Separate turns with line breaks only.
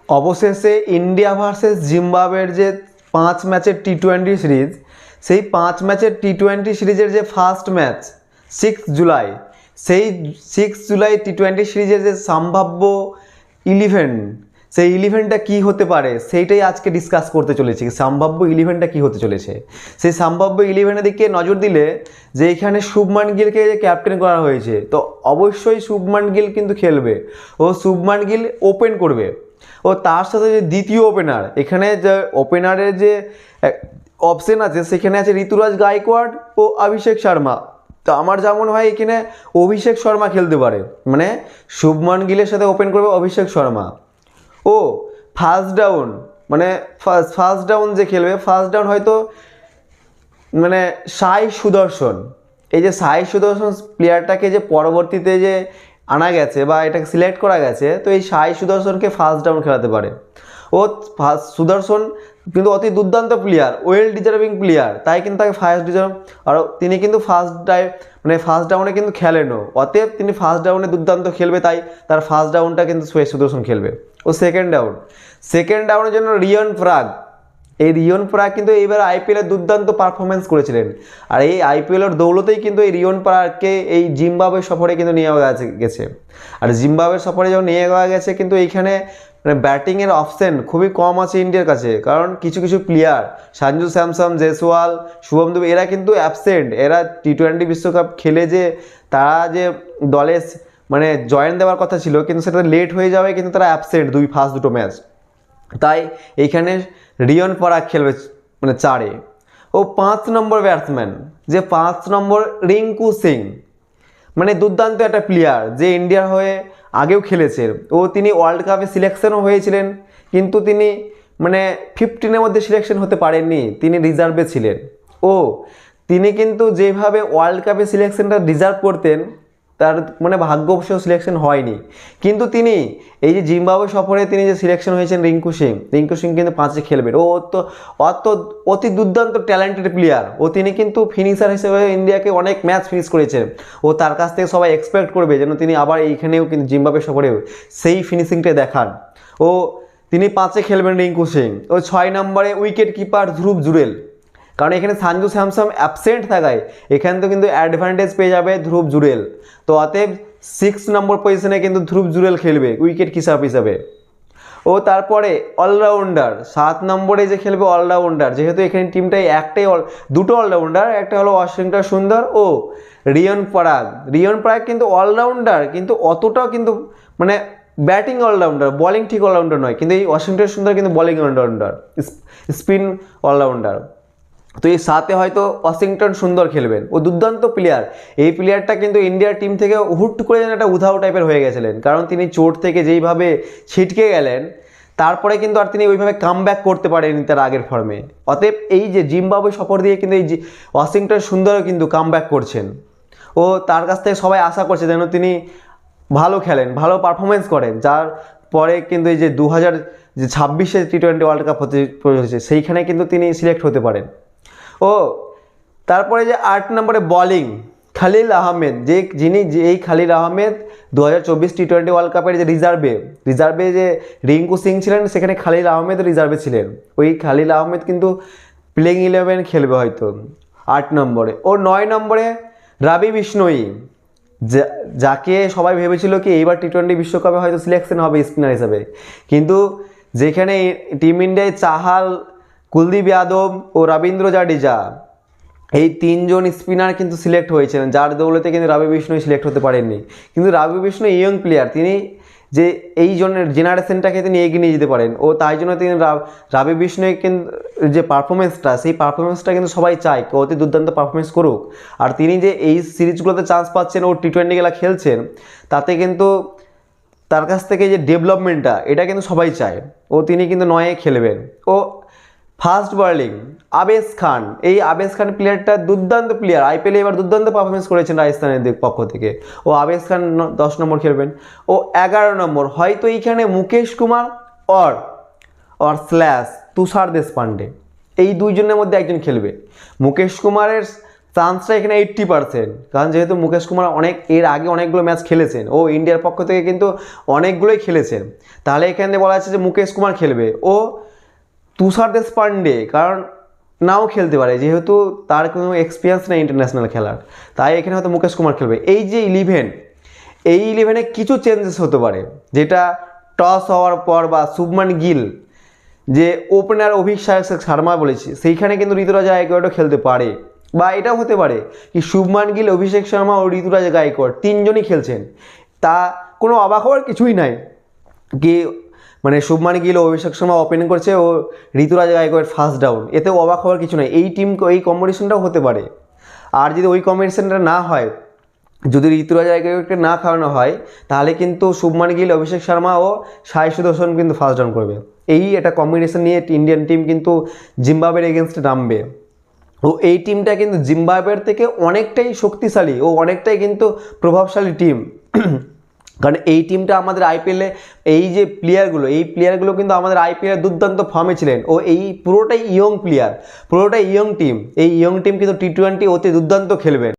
অবশেষে India versus জিম্বাবুয়ের যে 5 ম্যাচের টি-20 সিরিজ, সেই 5 ম্যাচের টি-20 সিরিজের যে ফার্স্ট ম্যাচ 6 জুলাই, সেই 6 জুলাই টি-20 সিরিজের যে সম্ভাব্য 11, সেই 11টা কী হতে পারে সেইটাই আজকে ডিসকাস করতে চলেছি। সম্ভাব্য 11টা কী হতে চলেছে, সেই সম্ভাব্য 11-এর দিকে নজর দিলে যে এখানে শুভমান গিলকে ক্যাপ্টেন করা হয়েছে, তো অবশ্যই শুভমান গিল কিন্তু খেলবে ও শুভমান গিল ওপেন করবে। ও তার সাথে যে দ্বিতীয় ওপেনার, এখানে যে ওপেনারের যে অপশন আছে সেখানে আছে ঋতুরাজ গায়কোয়াড় ও অভিষেক শর্মা। তো আমার যেমন হয় এখানে অভিষেক শর্মা খেলতে পারে, মানে শুভমান গিলের সাথে ওপেন করবে অভিষেক শর্মা। ও ফার্স্ট ডাউন, মানে ফার্স্ট ডাউন যে খেলবে, ফার্স্ট ডাউন হয়তো মানে সাই সুদর্শন। এই যে সাই সুদর্শন প্লেয়ারটাকে যে পরবর্তীতে যে আনা গেছে বা এটাকে সিলেক্ট করা গেছে, তো এই সাই সুদর্শনকে ফার্স্ট ডাউন খেলাতে পারে। ও সুদর্শন কিন্তু অতি দুর্দান্ত প্লেয়ার, ওয়েল ডিজার্ভিং প্লেয়ার, তাই কিন্তু তাকে ফার্স্ট ডিজার্ভ, আর তিনি কিন্তু ফার্স্ট ডাউনে কিন্তু খেলেনও, অতএব তিনি ফার্স্ট ডাউনে দুর্দান্ত খেলবে, তাই তার ফার্স্ট ডাউনটা কিন্তু সুদর্শন খেলবে। ও সেকেন্ড ডাউনের জন্য রিয়ন পরাগ। এই রিয়ন পরাগ কিন্তু এইবার আইপিএলে দুর্দান্ত পারফরমেন্স করেছিলেন, আর এই আইপিএলের দৌলতেই কিন্তু এই রিয়ন পরাগকে এই জিম্বাবুয়ে সফরে কিন্তু নিয়ে গেছে। আর জিম্বাবুয়ে সফরে যখন নিয়ে যাওয়া গেছে, কিন্তু এইখানে মানে ব্যাটিংয়ের অপশন খুবই কম আছে ইন্ডিয়ার কাছে, কারণ কিছু প্লেয়ার সঞ্জু স্যামসন, জয়সওয়াল, শুভম দুবে এরা কিন্তু অ্যাবসেন্ট। এরা টি-20 বিশ্বকাপ খেলে যে তারা যে দলে মানে জয়েন দেওয়ার কথা ছিল, কিন্তু সেটা লেট হয়ে যাবে, কিন্তু তারা অ্যাবসেন্ট ফার্স্ট দুটো ম্যাচ। তাই এইখানে রিয়ন পরাগ খেলবে মানে 4-এ। ও 5 নম্বর ব্যাটসম্যান, যে 5 নম্বর রিঙ্কু সিং, মানে দুর্দান্ত একটা প্লেয়ার যে ইন্ডিয়ার হয়ে আগেও খেলেছে। ও তিনি ওয়ার্ল্ড কাপে সিলেকশনও হয়েছিলেন, কিন্তু তিনি মানে 15-এর মধ্যে সিলেকশন হতে পারেননি, তিনি রিজার্ভে ছিলেন। ও তিনি কিন্তু যেভাবে ওয়ার্ল্ড কাপে সিলেকশনটা ডিজার্ভ করতেন, তার মানে ভাগ্যবশত সিলেকশন হয়নি, কিন্তু তিনি এই যে জিম্বাবুয়ে সফরে তিনি যে সিলেকশন হয়েছেন রিঙ্কু সিং কিন্তু 5-এ খেলবেন। ও তো অতি দুর্দান্ত ট্যালেন্টেড প্লেয়ার। ও তিনি কিন্তু ফিনিশার হিসেবে ইন্ডিয়াকে অনেক ম্যাচ ফিনিশ করেছেন। ও তার কাছ থেকে সবাই এক্সপেক্ট করবে যেন তিনি আবার এইখানেও কিন্তু জিম্বাবুয়ে সফরেও সেই ফিনিশিংটা দেখান। ও তিনি 5-এ খেলবেন রিঙ্কু সিং। ও 6 নম্বরে উইকেট কিপার ধ্রুব জুরেল, কারণ এখানে সঞ্জু স্যামসন অ্যাবসেন্ট থাকায় এখানে তো কিন্তু অ্যাডভান্টেজ পেয়ে যাবে ধ্রুব জুরেল। তো অতএব 6 নম্বর পজিশনে কিন্তু ধ্রুব জুরেল খেলবে উইকেট কিপার হিসাবে। ও তারপরে অলরাউন্ডার 7 নম্বরে যে খেলবে অলরাউন্ডার, যেহেতু এখানে টিমটাই দুটো অলরাউন্ডার, একটা হলো ওয়াশিংটন সুন্দর ও রিয়ন পরাগ কিন্তু অলরাউন্ডার, কিন্তু অতটাও কিন্তু মানে ব্যাটিং অলরাউন্ডার, বলিং ঠিক অলরাউন্ডার নয়, কিন্তু এই ওয়াশিংটন সুন্দর কিন্তু বলিং অলরাউন্ডার, স্পিন অলরাউন্ডার। তো এই 7-এ হয়তো ওয়াশিংটন সুন্দর খেলবেন। ও দুর্দান্ত প্লেয়ার, এই প্লেয়ারটা কিন্তু ইন্ডিয়ার টিম থেকে হুট করে যেন একটা উধাও টাইপের হয়ে গেছিলেন, কারণ তিনি চোট থেকে যেইভাবে ছিটকে গেলেন, তারপরে কিন্তু আর তিনি ওইভাবে কামব্যাক করতে পারেনি তার আগের ফর্মে। অতএব এই যে জিম্বাবুয়ে সফর দিয়ে কিন্তু এই ওয়াশিংটন সুন্দরও কিন্তু কামব্যাক করছেন। ও তার কাছ থেকে সবাই আশা করছে যেন তিনি ভালো খেলেন, ভালো পারফরমেন্স করেন, যার পরে কিন্তু এই যে 2026 টি-20 ওয়ার্ল্ড কাপ হতে চলেছে, সেইখানে কিন্তু তিনি সিলেক্ট হতে পারেন। ও তারপরে যে 8 নম্বরে বোলিং খালিল আহমেদ, এই খালিল আহমেদ 2024 টি-20 ওয়ার্ল্ড কাপের যে রিজার্ভে যে রিঙ্কু সিং ছিলেন, সেখানে খালিল আহমেদ রিজার্ভে ছিলেন। ওই খালিল আহমেদ কিন্তু প্লেইং 11 খেলবে হয়তো 8 নম্বরে। ও 9 নম্বরে রাবি বিষ্ণোই, যাকে সবাই ভেবেছিল কি এইবার টি-20 বিশ্বকাপে হয়তো সিলেকশন হবে স্পিনার হিসাবে, কিন্তু যেখানে টিম ইন্ডিয়ায় চাহাল, কুলদীপ যাদব ও রবীন্দ্র জাডেজা, এই 3 জন স্পিনার কিন্তু সিলেক্ট হয়েছিলেন, যার দৌলতে কিন্তু রাবি বিষ্ণোই সিলেক্ট হতে পারেননি। কিন্তু রাবি বিষ্ণোই ইয়ং প্লেয়ার, তিনি যে এই জেনারেশনটাকে তিনি এগিয়ে নিয়ে যেতে পারেন। ও তাই জন্য তিনি রাবি বিষ্ণোই কিন্তু যে সেই পারফরমেন্সটা কিন্তু সবাই চায় অতি দুর্দান্ত পারফরমেন্স করুক। আর তিনি যে এই সিরিজগুলোতে চান্স পাচ্ছেন, ও টি-20 খেলা খেলছেন, তাতে কিন্তু তার কাছ থেকে যে ডেভেলপমেন্টটা এটা কিন্তু সবাই চায়। ও তিনি কিন্তু 9-এ খেলবেন। ও ফাস্ট বোলিং আবেশ খান, এই আবেশ খান প্লেয়ারটা দুর্দান্ত প্লেয়ার, আইপিএলে এবার দুর্দান্ত পারফরমেন্স করেছেন রাজস্থানের পক্ষ থেকে। ও আবেশ খান 10 নম্বর খেলবেন। ও 11 নম্বর হয়তো এইখানে মুকেশ কুমার অর স্ল্যাশ তুষার দেশপান্ডে, এই দুইজনের মধ্যে একজন খেলবে। মুকেশ কুমারের চান্সটা এখানে 80%, কারণ যেহেতু মুকেশ কুমার এর আগে অনেকগুলো ম্যাচ খেলেছেন, ও ইন্ডিয়ার পক্ষ থেকে কিন্তু অনেকগুলোই খেলেছেন, তাহলে এখানে বলা যাচ্ছে যে মুকেশ কুমার খেলবে। ও তুষার দেশপান্ডে কারণ নাও খেলতে পারে, যেহেতু তার কোনো এক্সপিরিয়েন্স নেই ইন্টারন্যাশনাল খেলার, তাই এখানে হয়তো মুকেশ কুমার খেলবে। এই যে এই ইলেভেনে কিছু চেঞ্জেস হতে পারে, যেটা টস হওয়ার পর বা শুভমান গিল যে ওপেনার অভিষেক শর্মা বলেছি, সেইখানে কিন্তু ঋতুরাজ গায়কোয়াড়ও খেলতে পারে, বা এটাও হতে পারে কি শুভমান গিল, অভিষেক শর্মা ও ঋতুরাজ গায়কোয়াড় তিনজনই খেলছেন, তা কোনো অবাক হওয়ার কিছুই নাই কি মানে শুভমান গিল ও অভিষেক শর্মা ওপেনিং করছে ও ঋতুরাজ গায়কোয়াড় ফার্স্ট ডাউন, এতেও অবাক হওয়ার কিছু নাই। এই কম্বিনেশনটাও হতে পারে। আর যদি ওই কম্বিনেশনটা না হয়, যদি ঋতুরাজ গায়কোয়াড়কে না খাওয়ানো হয়, তাহলে কিন্তু শুভমান গিল, অভিষেক শর্মা ও সাই সুদর্শন কিন্তু ফার্স্ট ডাউন করবে। একটা কম্বিনেশন নিয়ে ইন্ডিয়ান টিম কিন্তু জিম্বাবুয়ের এগেনস্টে নামবে। ও এই টিমটা কিন্তু জিম্বাবুয়ের থেকে অনেকটাই শক্তিশালী ও অনেকটাই কিন্তু প্রভাবশালী টিম। কারণ এই টিমটা আমাদের আইপিএলে এই প্লেয়ারগুলো কিন্তু আমাদের আইপিএলে দুর্দান্ত ফর্মে ছিলেন, ও এই পুরোটাই ইয়ং প্লেয়ার, পুরোটাই ইয়ং টিম। এই ইয়ং টিম কিন্তু টি-20 অতি দুর্দান্ত খেলবেন।